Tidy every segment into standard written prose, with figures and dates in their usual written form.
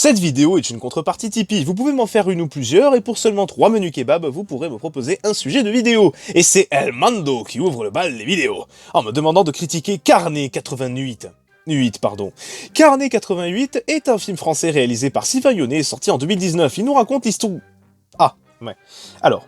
Cette vidéo est une contrepartie Tipeee, vous pouvez m'en faire une ou plusieurs, et pour seulement 3 menus kebab, vous pourrez me proposer un sujet de vidéo. Et c'est El Mando qui ouvre le bal des vidéos, en me demandant de critiquer Carnet 88. Carnet 88 est un film français réalisé par Sylvain Yonnet, sorti en 2019. Il nous raconte l'histoire... Ah, ouais. Alors,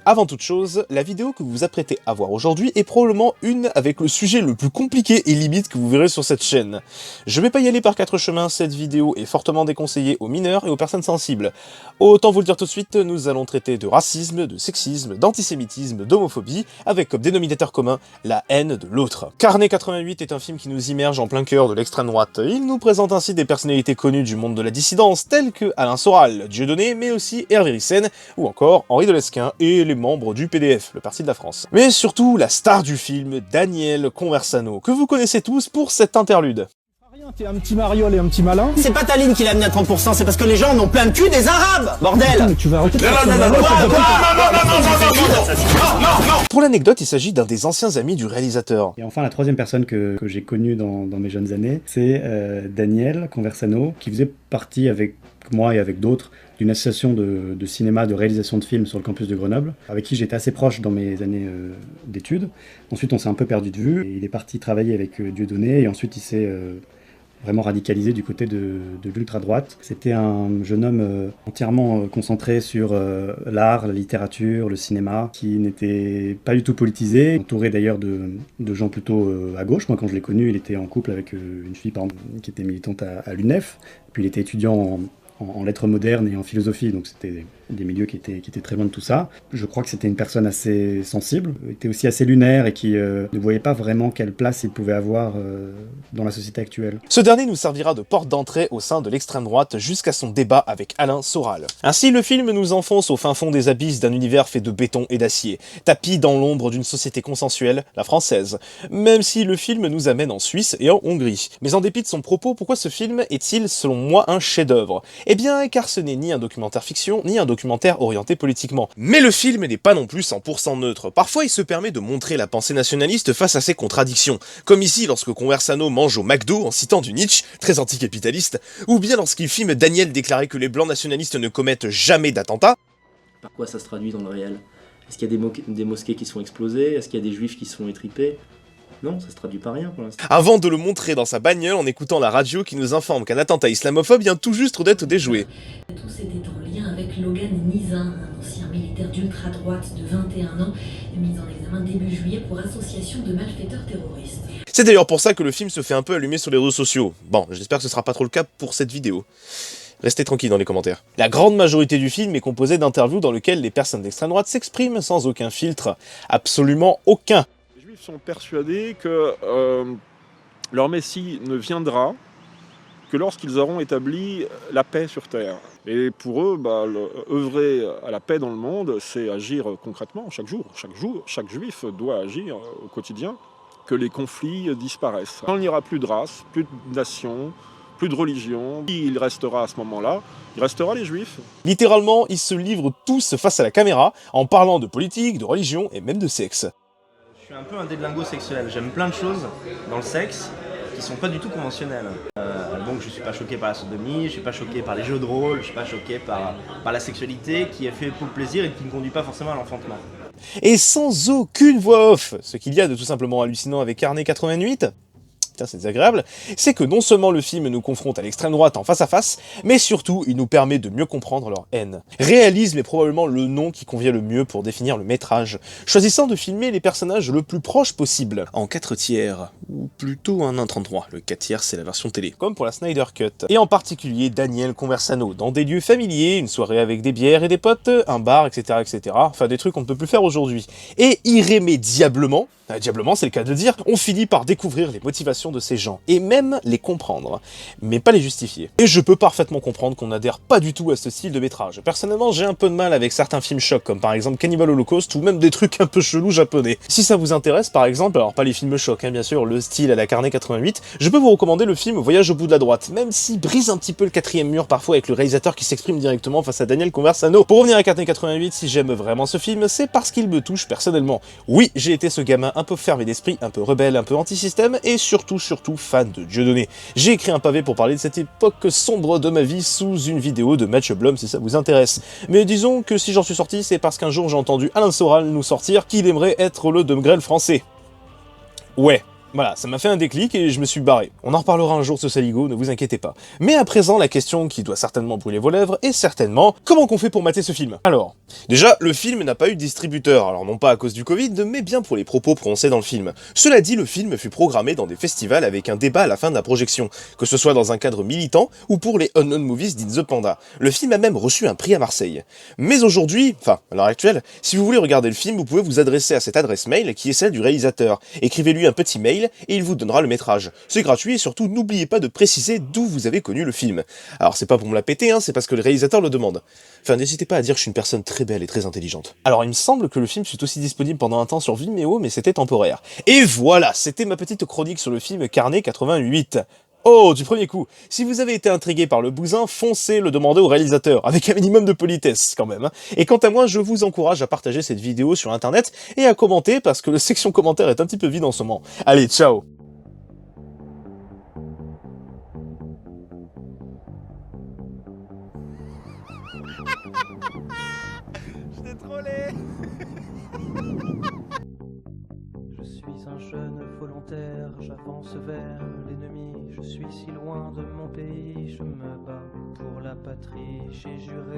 avant toute chose, la vidéo que vous vous apprêtez à voir aujourd'hui est probablement une avec le sujet le plus compliqué et limite que vous verrez sur cette chaîne. Je vais pas y aller par 4 chemins, cette vidéo est fortement déconseillée aux mineurs et aux personnes sensibles. Autant vous le dire tout de suite, nous allons traiter de racisme, de sexisme, d'antisémitisme, d'homophobie, avec comme dénominateur commun la haine de l'autre. Carnet 88 est un film qui nous immerge en plein cœur de l'extrême droite. Il nous présente ainsi des personnalités connues du monde de la dissidence, telles que Alain Soral, Dieudonné, mais aussi Hervé Ryssen, ou encore Henri de Lesquen, et les membres du PDF, le Parti de la France. Mais surtout, la star du film, Daniel Conversano, que vous connaissez tous pour cet interlude. T'es un petit mariole et un petit malin. C'est pas ta ligne qui l'a amené à 30%, c'est parce que les gens n'ont plein de cul des arabes, bordel. Attends, mais tu vas arrêter de faire ça. Pour l'anecdote, il s'agit d'un des anciens amis du réalisateur. Et enfin, la troisième personne que j'ai connue dans mes jeunes années, c'est Daniel Conversano, qui faisait partie avec moi et avec d'autres d'une association de cinéma, de réalisation de films sur le campus de Grenoble, avec qui j'étais assez proche dans mes années d'études. Ensuite, on s'est un peu perdu de vue, et il est parti travailler avec Dieudonné, et ensuite il s'est vraiment radicalisé du côté de l'ultra-droite. C'était un jeune homme entièrement concentré sur l'art, la littérature, le cinéma, qui n'était pas du tout politisé, entouré d'ailleurs de gens plutôt à gauche. Moi, quand je l'ai connu, il était en couple avec une fille qui était militante à l'UNEF, puis il était étudiant en lettres modernes et en philosophie, donc c'était des milieux qui étaient très loin de tout ça. Je crois que c'était une personne assez sensible, était aussi assez lunaire et qui ne voyait pas vraiment quelle place il pouvait avoir dans la société actuelle. Ce dernier nous servira de porte d'entrée au sein de l'extrême droite jusqu'à son débat avec Alain Soral. Ainsi, le film nous enfonce au fin fond des abysses d'un univers fait de béton et d'acier, tapis dans l'ombre d'une société consensuelle, la française, même si le film nous amène en Suisse et en Hongrie. Mais en dépit de son propos, pourquoi ce film est-il, selon moi, un chef-d'œuvre ? Eh bien, car ce n'est ni un documentaire fiction, ni un documentaire orienté politiquement. Mais le film n'est pas non plus 100% neutre. Parfois, il se permet de montrer la pensée nationaliste face à ses contradictions. Comme ici, lorsque Conversano mange au McDo en citant du Nietzsche, très anticapitaliste, ou bien lorsqu'il filme Daniel déclarer que les blancs nationalistes ne commettent jamais d'attentats. Par quoi ça se traduit dans le réel? Est-ce qu'il y a des mosquées qui sont explosées? Est-ce qu'il y a des juifs qui se font étriper? Non, ça se traduit par rien pour l'instant. Avant de le montrer dans sa bagnole en écoutant la radio qui nous informe qu'un attentat islamophobe vient tout juste d'être déjoué. Tous étaient en lien avec Logan Nizin, un ancien militaire d'ultra-droite de 21 ans, mis en examen début juillet pour association de malfaiteurs terroristes. C'est d'ailleurs pour ça que le film se fait un peu allumer sur les réseaux sociaux. Bon, j'espère que ce sera pas trop le cas pour cette vidéo. Restez tranquilles dans les commentaires. La grande majorité du film est composée d'interviews dans lesquelles les personnes d'extrême droite s'expriment sans aucun filtre. Absolument aucun. Les Juifs sont persuadés que leur Messie ne viendra que lorsqu'ils auront établi la paix sur Terre. Et pour eux, œuvrer à la paix dans le monde, c'est agir concrètement, chaque jour. Chaque Juif doit agir au quotidien, que les conflits disparaissent. Quand il n'y aura plus de race, plus de nation, plus de religion, il restera à ce moment-là, il restera les Juifs. Littéralement, ils se livrent tous face à la caméra, en parlant de politique, de religion et même de sexe. Je suis un peu un délingo sexuel, j'aime plein de choses dans le sexe qui sont pas du tout conventionnelles. Donc je suis pas choqué par la sodomie, je suis pas choqué par les jeux de rôle, je suis pas choqué par la sexualité qui est faite pour le plaisir et qui ne conduit pas forcément à l'enfantement. Et sans aucune voix off, ce qu'il y a de tout simplement hallucinant avec Carnet 88, putain c'est désagréable, c'est que non seulement le film nous confronte à l'extrême droite en face à face, mais surtout il nous permet de mieux comprendre leur haine. Réalisme est probablement le nom qui convient le mieux pour définir le métrage, choisissant de filmer les personnages le plus proche possible, en 4 tiers, ou plutôt un 1/33, le 4 tiers c'est la version télé, comme pour la Snyder Cut, et en particulier Daniel Conversano, dans des lieux familiers, une soirée avec des bières et des potes, un bar, etc., enfin des trucs qu'on ne peut plus faire aujourd'hui. Et irrémédiablement, diablement c'est le cas de dire, on finit par découvrir les motivations de ces gens, et même les comprendre, mais pas les justifier. Et je peux parfaitement comprendre qu'on n'adhère pas du tout à ce style de métrage. Personnellement, j'ai un peu de mal avec certains films chocs, comme par exemple Cannibal Holocaust, ou même des trucs un peu chelous japonais. Si ça vous intéresse, par exemple, alors pas les films chocs, hein, bien sûr, le style à la Carnet 88, je peux vous recommander le film Voyage au bout de la droite, même s'il brise un petit peu le 4e mur parfois avec le réalisateur qui s'exprime directement face à Daniel Conversano. Pour revenir à Carnet 88, si j'aime vraiment ce film, c'est parce qu'il me touche personnellement. Oui, j'ai été ce gamin un un peu fermé d'esprit, un peu rebelle, un peu anti-système, et surtout fan de Dieudonné. J'ai écrit un pavé pour parler de cette époque sombre de ma vie sous une vidéo de Match Blum si ça vous intéresse. Mais disons que si j'en suis sorti, c'est parce qu'un jour j'ai entendu Alain Soral nous sortir qu'il aimerait être le De Magrel français. Ouais. Voilà, ça m'a fait un déclic et je me suis barré. On en reparlera un jour de ce saligo, ne vous inquiétez pas. Mais à présent, la question qui doit certainement brûler vos lèvres est certainement comment qu'on fait pour mater ce film? Alors, déjà, le film n'a pas eu de distributeur, alors non pas à cause du Covid, mais bien pour les propos prononcés dans le film. Cela dit, le film fut programmé dans des festivals avec un débat à la fin de la projection, que ce soit dans un cadre militant ou pour les Unknown Movies d'In the Panda. Le film a même reçu un prix à Marseille. Mais aujourd'hui, enfin, à l'heure actuelle, si vous voulez regarder le film, vous pouvez vous adresser à cette adresse mail qui est celle du réalisateur. Écrivez-lui un petit mail et il vous donnera le métrage. C'est gratuit et surtout n'oubliez pas de préciser d'où vous avez connu le film. Alors c'est pas pour me la péter, hein, c'est parce que le réalisateur le demande. Enfin n'hésitez pas à dire que je suis une personne très belle et très intelligente. Alors il me semble que le film fut aussi disponible pendant un temps sur Vimeo, mais c'était temporaire. Et voilà, c'était ma petite chronique sur le film Carnet 88. Oh, du premier coup, si vous avez été intrigué par le bousin, foncez le demander au réalisateur, avec un minimum de politesse quand même. Et quant à moi, je vous encourage à partager cette vidéo sur internet et à commenter parce que la section commentaire est un petit peu vide en ce moment. Allez, ciao! Je t'ai trollé. Je suis un jeune volontaire, j'avance vers l'ennemi. Je suis si loin de mon pays, je me bats pour la patrie, j'ai juré.